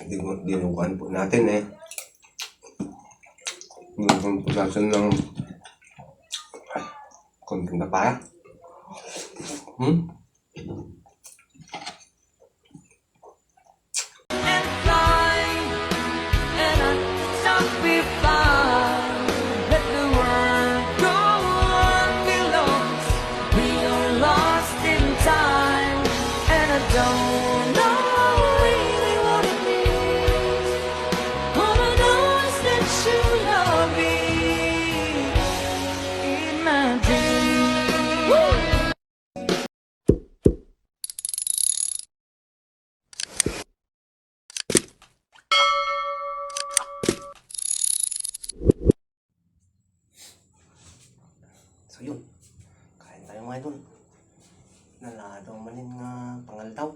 dinuguan po natin Dinuguan po natin ng konting napaya. So yun, kain tayo mga idol. Naladong manin nga pangaldaw.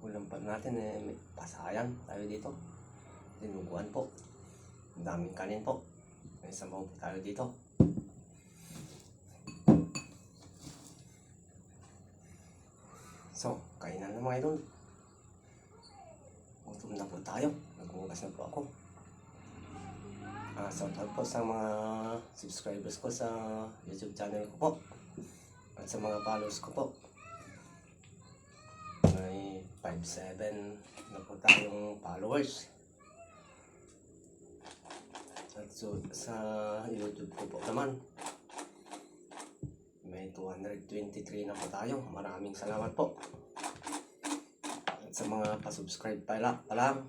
Ulam pa natin may pasayan tayo dito. Dinuguan po. Ang daming kanin po. May sabaw po tayo dito. So, kainan na mga idol. Gutom na po tayo. Naghugas na po ako. Shoutout po sa mga subscribers ko sa YouTube channel ko po. At sa mga followers ko po. May 5-7 na po tayong followers. At so, sa YouTube ko po naman, may 223 na po tayo. Maraming salamat po. At sa mga pa-subscribe pa lang,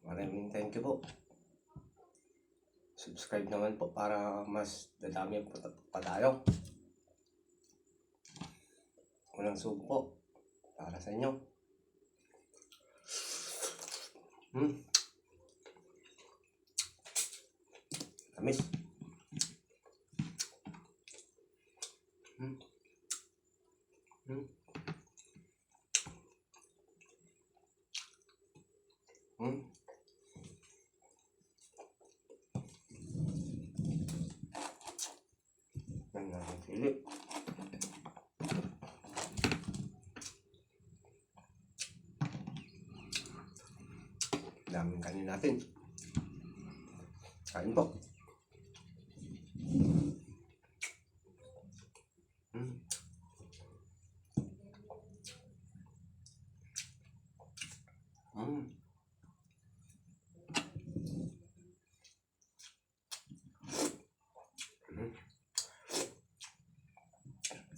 maraming thank you po. Subscribe naman po para mas dadami po pa tayo. Unang subo po para sa inyo. Tamis. Sili. Daming kanin natin. Kain po.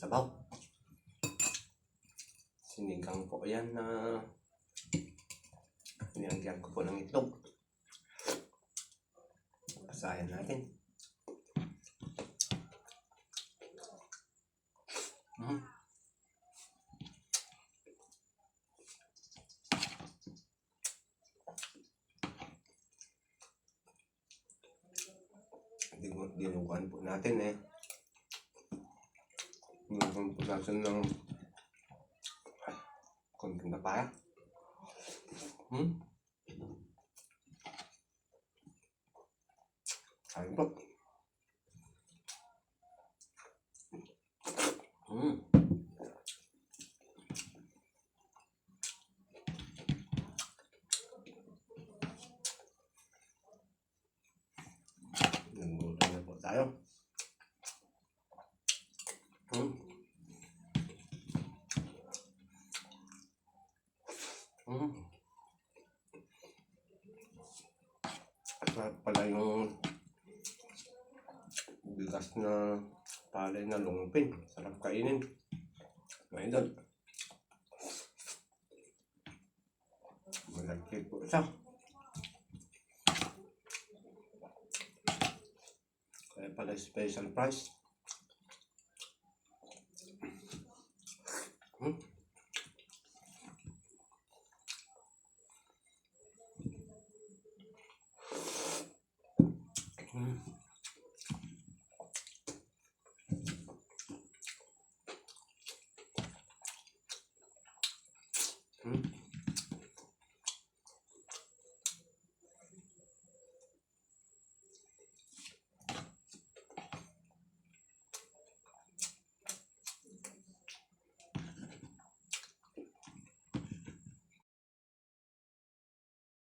Sabaw. Sinigang po yan na nilagyan ko po ng itlog. Pasayan natin. Dinuguan po natin Dinuguan po natin ng konting napaya. Kain po. Nanggutom na po tayo. At pala yung bigas na palay na lungpin. Sarap kainin. May doon. Malagkit po isa. Kaya pala special price.